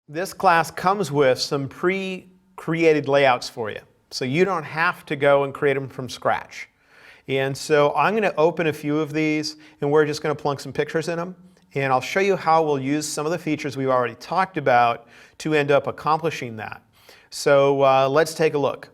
This class comes with some pre-created layouts for you, so you don't have to go and create them from scratch. And so I'm going to open a few of these, and we're just going to plunk some pictures in them. And I'll show you how we'll use some of the features we've already talked about to end up accomplishing that. So let's take a look.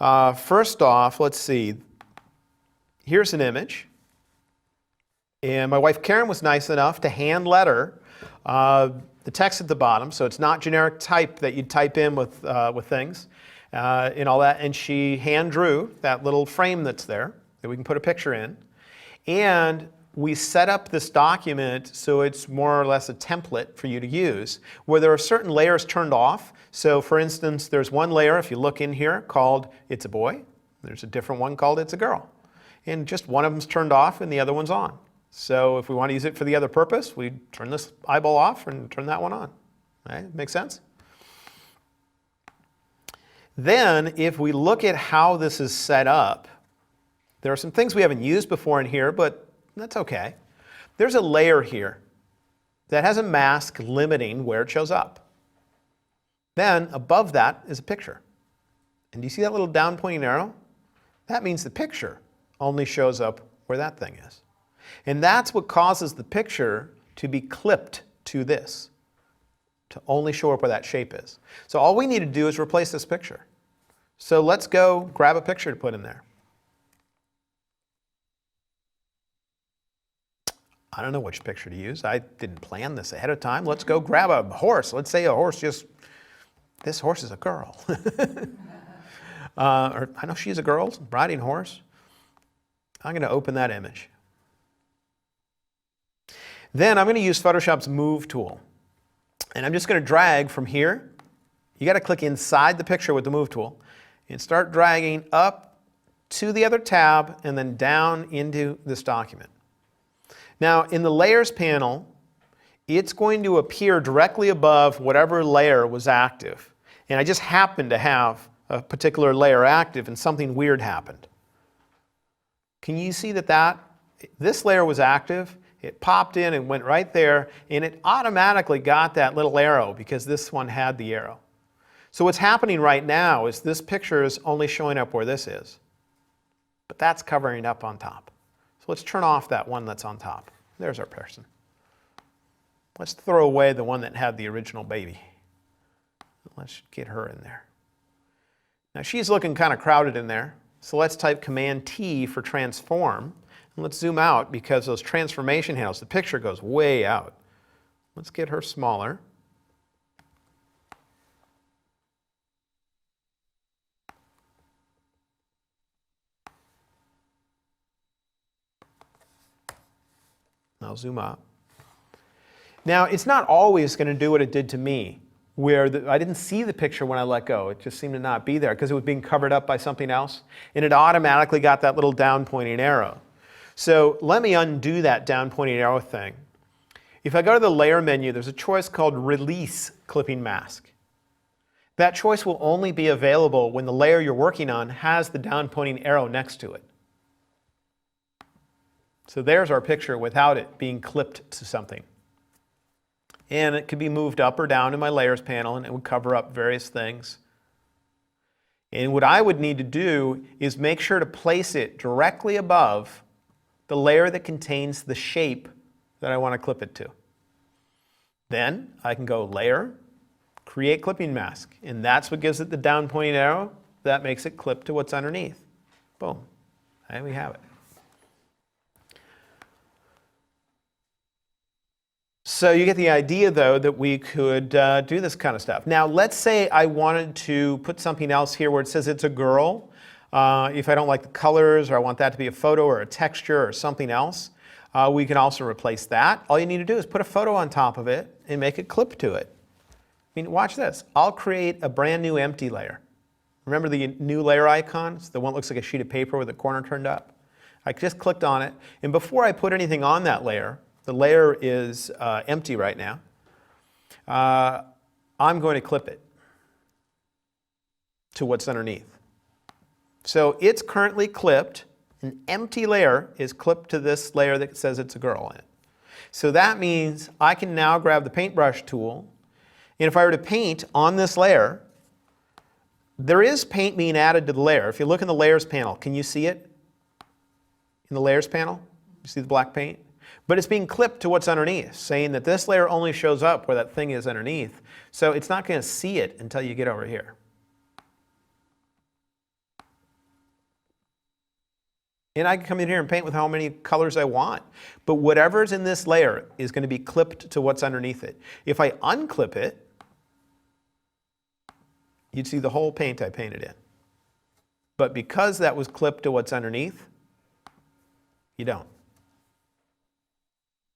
First off, let's see. Here's an image. And my wife Karen was nice enough to hand letter the text at the bottom, so it's not generic type that you'd type in with things and all that. And she hand drew that little frame that's there that we can put a picture in. And we set up this document so it's more or less a template for you to use, where there are certain layers turned off. So for instance, there's one layer, if you look in here, called It's a Boy. There's a different one called It's a Girl. And just one of them's turned off and the other one's on. So if we want to use it for the other purpose, we turn this eyeball off and turn that one on. Right? Make sense? Then if we look at how this is set up, there are some things we haven't used before in here, but that's okay. There's a layer here that has a mask limiting where it shows up. Then above that is a picture. And do you see that little down pointing arrow? That means the picture only shows up where that thing is. And that's what causes the picture to be clipped to this, to only show up where that shape is. So all we need to do is replace this picture. So let's go grab a picture to put in there. I don't know which picture to use. I didn't plan this ahead of time. Let's go grab a horse. Let's say a horse just, this horse is a girl. Or I know she's a girl, riding a horse. I'm going to open that image. Then I'm going to use Photoshop's Move tool. And I'm just going to drag from here. You got to click inside the picture with the Move tool and start dragging up to the other tab and then down into this document. Now in the Layers panel, it's going to appear directly above whatever layer was active. And I just happened to have a particular layer active and something weird happened. Can you see that this layer was active? It popped in and went right there, and it automatically got that little arrow because this one had the arrow. So what's happening right now is this picture is only showing up where this is, but that's covering up on top. So let's turn off that one that's on top. There's our person. Let's throw away the one that had the original baby. Let's get her in there. Now she's looking kind of crowded in there, so let's type Command T for transform. And let's zoom out because those transformation handles, the picture goes way out. Let's get her smaller. I'll zoom up. Now, it's not always going to do what it did to me, where I didn't see the picture when I let go. It just seemed to not be there because it was being covered up by something else. And it automatically got that little down pointing arrow. So let me undo that down pointing arrow thing. If I go to the Layer menu, there's a choice called Release Clipping Mask. That choice will only be available when the layer you're working on has the down pointing arrow next to it. So there's our picture without it being clipped to something. And it could be moved up or down in my Layers panel, and it would cover up various things. And what I would need to do is make sure to place it directly above the layer that contains the shape that I want to clip it to. Then I can go Layer, Create Clipping Mask, and that's what gives it the down pointing arrow. That makes it clip to what's underneath. Boom. There we have it. So you get the idea, though, that we could do this kind of stuff. Now, let's say I wanted to put something else here where it says it's a girl. If I don't like the colors, or I want that to be a photo or a texture or something else, we can also replace that. All you need to do is put a photo on top of it and make it clip to it. I mean, watch this. I'll create a brand new empty layer. Remember the new layer icon? It's the one that looks like a sheet of paper with the corner turned up. I just clicked on it, and before I put anything on that layer, the layer is empty right now, I'm going to clip it to what's underneath. So it's currently clipped. An empty layer is clipped to this layer that says it's a girl in it. So that means I can now grab the paintbrush tool And if I were to paint on this layer, there is paint being added to the layer. If you look in the layers panel, can you see it? In the layers panel, you see the black paint? But it's being clipped to what's underneath, saying that this layer only shows up where that thing is underneath. So it's not going to see it until you get over here. And I can come in here and paint with how many colors I want. But whatever's in this layer is going to be clipped to what's underneath it. If I unclip it, you'd see the whole paint I painted in. But because that was clipped to what's underneath, you don't.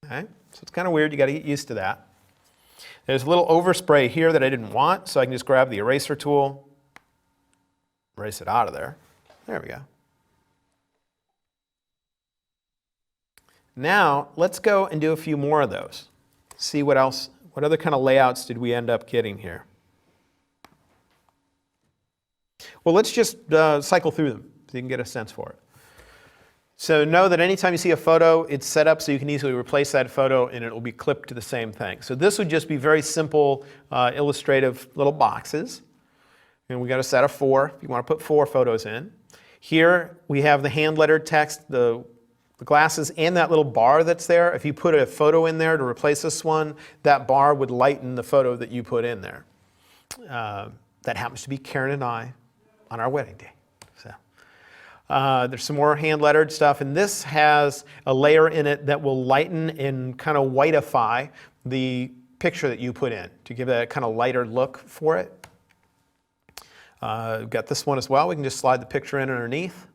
Okay? So it's kind of weird. You got to get used to that. There's a little overspray here that I didn't want, so I can just grab the eraser tool, erase it out of there. There we go. Now, let's go and do a few more of those. See what else, what other kind of layouts did we end up getting here? Well, let's just cycle through them so you can get a sense for it. So know that anytime you see a photo, it's set up so you can easily replace that photo and it will be clipped to the same thing. So this would just be very simple illustrative little boxes. And we got a set of 4 if you want to put 4 photos in. Here we have the hand lettered text, the glasses, and that little bar that's there. If you put a photo in there to replace this one, that bar would lighten the photo that you put in there. That happens to be Karen and I on our wedding day. There's some more hand-lettered stuff, and this has a layer in it that will lighten and kind of whiteify the picture that you put in to give that kind of lighter look for it. We've got this one as well. We can just slide the picture in underneath.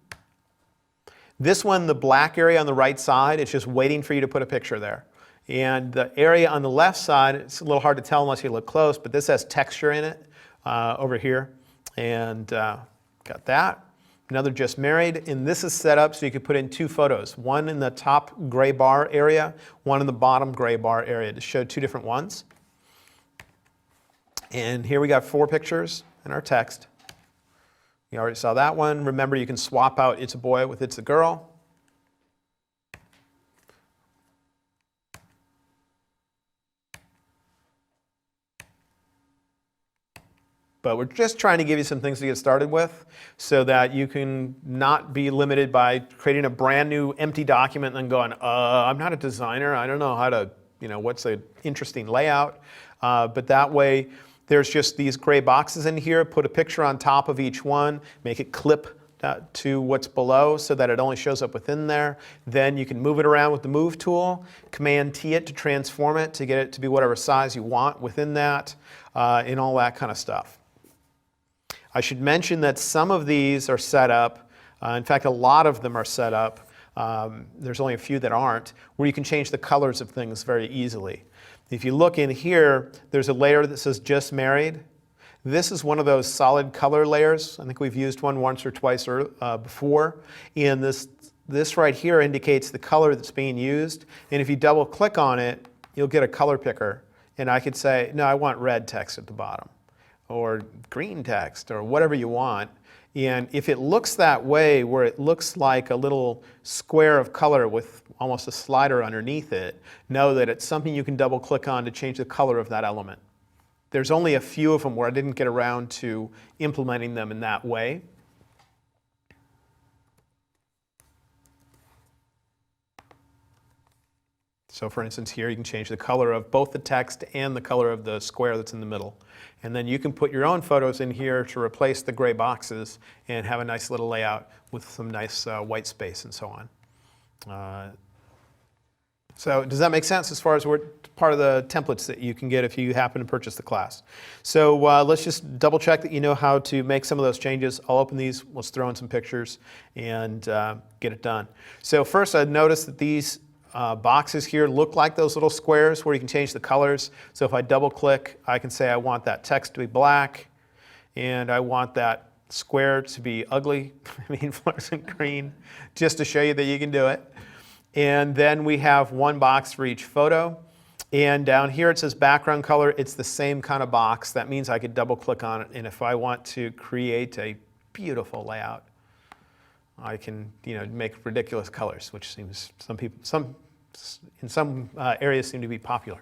This one, the black area on the right side, it's just waiting for you to put a picture there. And the area on the left side, it's a little hard to tell unless you look close, but this has texture in it over here. And got that. Another just married, and this is set up so you could put in 2 photos, one in the top gray bar area, one in the bottom gray bar area to show 2 different ones. And here we got 4 pictures in our text. You already saw that one. Remember, you can swap out it's a boy with it's a girl. But we're just trying to give you some things to get started with so that you can not be limited by creating a brand new empty document and then going, I'm not a designer. I don't know how to, what's an interesting layout. But that way, there's just these gray boxes in here. Put a picture on top of each one. Make it clip to what's below so that it only shows up within there. Then you can move it around with the Move tool. Command-T it to transform it to get it to be whatever size you want within that and all that kind of stuff. I should mention that some of these are set up, in fact a lot of them are set up, there's only a few that aren't, where you can change the colors of things very easily. If you look in here, there's a layer that says Just Married. This is one of those solid color layers. I think we've used one once or twice before. And this right here indicates the color that's being used. And if you double click on it, you'll get a color picker. And I could say, no, I want red text at the bottom, or green text, or whatever you want. And if it looks that way, where it looks like a little square of color with almost a slider underneath it, know that it's something you can double click on to change the color of that element. There's only a few of them where I didn't get around to implementing them in that way. So for instance here, you can change the color of both the text and the color of the square that's in the middle. And then you can put your own photos in here to replace the gray boxes and have a nice little layout with some nice white space and so on. So does that make sense as far as part of the templates that you can get if you happen to purchase the class? So let's just double check that you know how to make some of those changes. I'll open these, let's throw in some pictures and get it done. So first I noticed that these boxes here look like those little squares where you can change the colors. So if I double click, I can say I want that text to be black and I want that square to be ugly, fluorescent green, just to show you that you can do it. And then we have one box for each photo. And down here it says background color. It's the same kind of box. That means I could double click on it. And if I want to create a beautiful layout, I can make ridiculous colors, which seems some in some areas seem to be popular.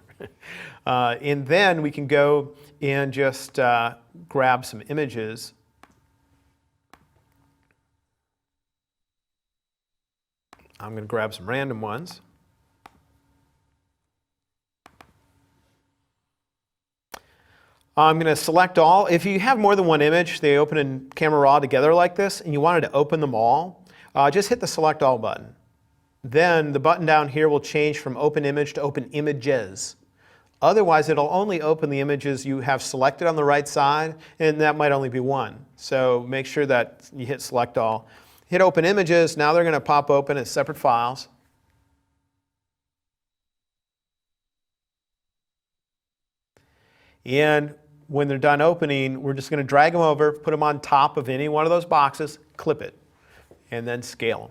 And then we can go and just grab some images. I'm going to grab some random ones. I'm going to select all. If you have more than one image, they open in Camera Raw together like this, and you wanted to open them all, just hit the Select All button. Then the button down here will change from Open Image to Open Images. Otherwise, it'll only open the images you have selected on the right side, and that might only be one. So make sure that you hit Select All. Hit Open Images. Now they're going to pop open as separate files. And when they're done opening, we're just going to drag them over, put them on top of any one of those boxes, clip it, and then scale them.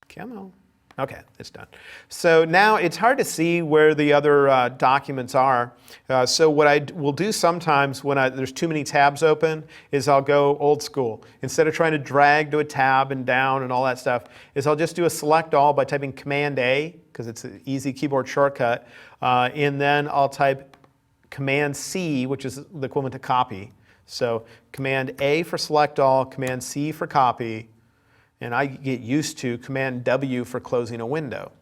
Come on. Okay, it's done. So now it's hard to see where the other documents are. So what I will do sometimes when there's too many tabs open is I'll go old school. Instead of trying to drag to a tab and down and all that stuff, is I'll just do a select all by typing Command A, because it's an easy keyboard shortcut, and then I'll type Command C, which is the equivalent to copy. So Command A for select all, Command C for copy, and I get used to Command W for closing a window.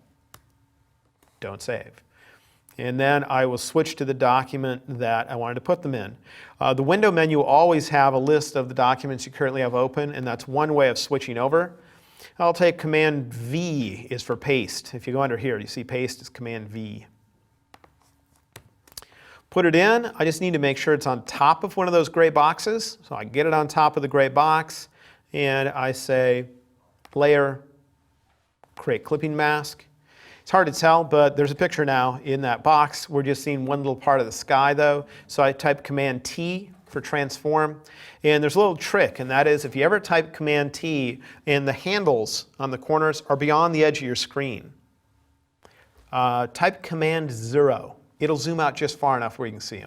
Don't save. And then I will switch to the document that I wanted to put them in. The window menu will always have a list of the documents you currently have open, and that's one way of switching over. I'll take Command V is for paste. If you go under here, you see paste is Command V. Put it in. I just need to make sure it's on top of one of those gray boxes. So I get it on top of the gray box, and I say Layer, Create Clipping Mask. It's hard to tell, but there's a picture now in that box. We're just seeing one little part of the sky though. So I type Command T for transform. And there's a little trick, and that is if you ever type Command T and the handles on the corners are beyond the edge of your screen, type Command 0. It'll zoom out just far enough where you can see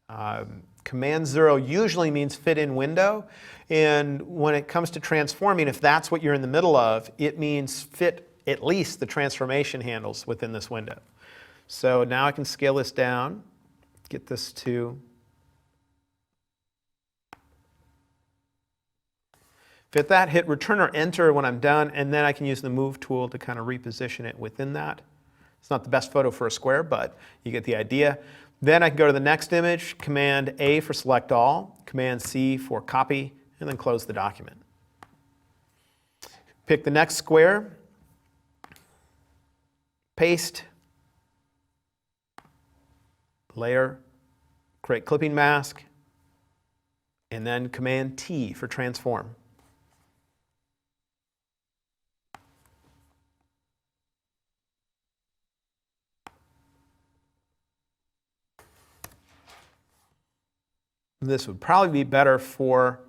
them. Command 0 usually means fit in window, and when it comes to transforming, if that's what you're in the middle of, it means fit at least the transformation handles within this window. So now I can scale this down, get this to fit that, hit Return or Enter when I'm done, and then I can use the Move tool to kind of reposition it within that. It's not the best photo for a square, but you get the idea. Then I can go to the next image, Command A for Select All, Command C for Copy, and then close the document. Pick the next square, paste, Layer, Create Clipping Mask, and then Command T for Transform. This would probably be better for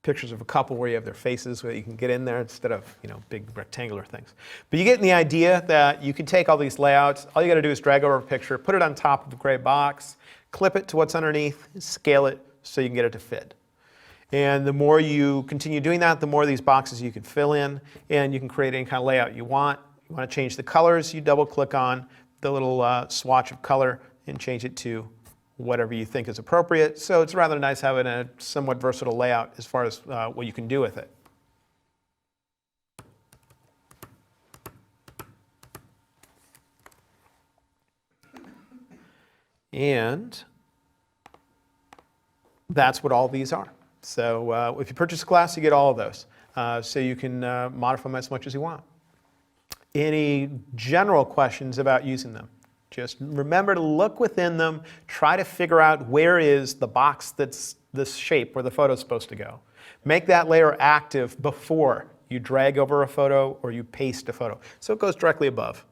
pictures of a couple where you have their faces where you can get in there instead of big rectangular things. But you get the idea that you can take all these layouts. All you got to do is drag over a picture, put it on top of the gray box, clip it to what's underneath, scale it so you can get it to fit. And the more you continue doing that, the more of these boxes you can fill in, and you can create any kind of layout you want. You want to change the colors, you double click on the little swatch of color and change it to whatever you think is appropriate. So it's rather nice having a somewhat versatile layout as far as what you can do with it. And that's what all these are. So if you purchase a class, you get all of those. So you can modify them as much as you want. Any general questions about using them? Just remember to look within them, try to figure out where is the box that's this shape where the photo is supposed to go. Make that layer active before you drag over a photo or you paste a photo, so it goes directly above.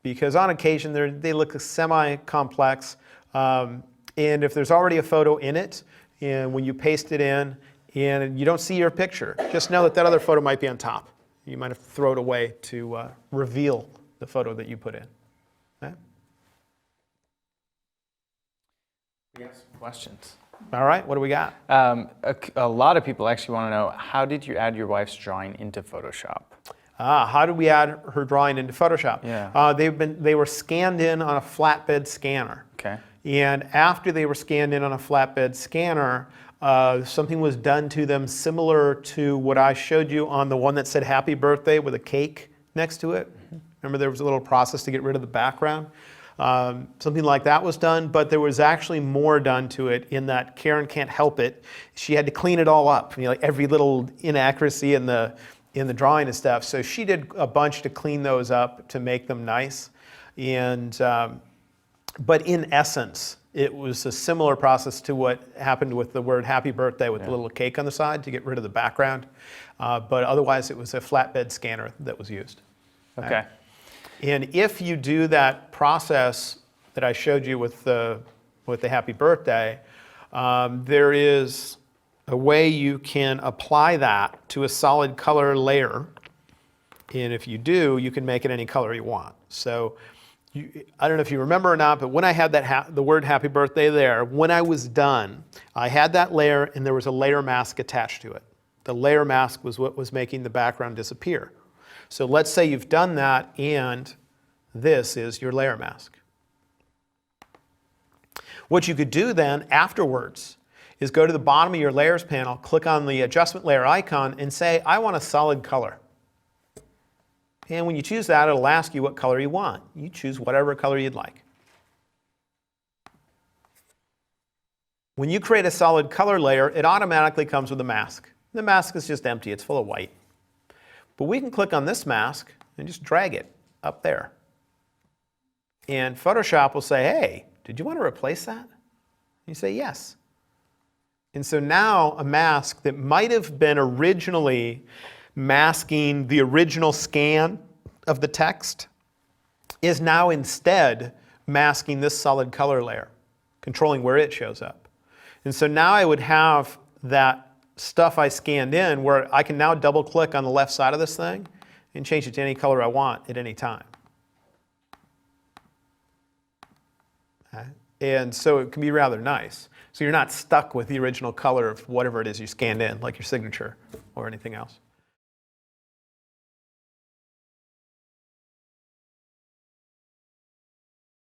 Because on occasion they look semi-complex, and if there's already a photo in it, and when you paste it in and you don't see your picture, just know that that other photo might be on top. You might have to throw it away to reveal the photo that you put in. Okay? We have some questions. All right, what do we got? A lot of people actually want to know, how did you add your wife's drawing into Photoshop? How did we add her drawing into Photoshop? Yeah. They were scanned in on a flatbed scanner. Okay. And after they were scanned in on a flatbed scanner, something was done to them similar to what I showed you on the one that said happy birthday with a cake next to it. Mm-hmm. Remember there was a little process to get rid of the background? Something like that was done, but there was actually more done to it in that Karen can't help it. She had to clean it all up, you know, like every little inaccuracy in the drawing and stuff. So she did a bunch to clean those up to make them nice. And but in essence, it was a similar process to what happened with the word happy birthday with the little cake on the side to get rid of the background. But otherwise, it was a flatbed scanner that was used. Okay. And if you do that process that I showed you with the happy birthday, there is a way you can apply that to a solid color layer. And if you do, you can make it any color you want. So I don't know if you remember or not, but when I had the word happy birthday there, when I was done, I had that layer and there was a layer mask attached to it. The layer mask was what was making the background disappear. So let's say you've done that and this is your layer mask. What you could do then afterwards is go to the bottom of your layers panel, click on the adjustment layer icon and say, I want a solid color. And when you choose that, it'll ask you what color you want. You choose whatever color you'd like. When you create a solid color layer, it automatically comes with a mask. The mask is just empty, it's full of white. But we can click on this mask and just drag it up there. And Photoshop will say, hey, did you want to replace that? You say yes. And so now a mask that might have been originally masking the original scan of the text is now instead masking this solid color layer, controlling where it shows up. And so now I would have that stuff I scanned in where I can now double click on the left side of this thing and change it to any color I want at any time. Okay. And so it can be rather nice. So you're not stuck with the original color of whatever it is you scanned in, like your signature or anything else.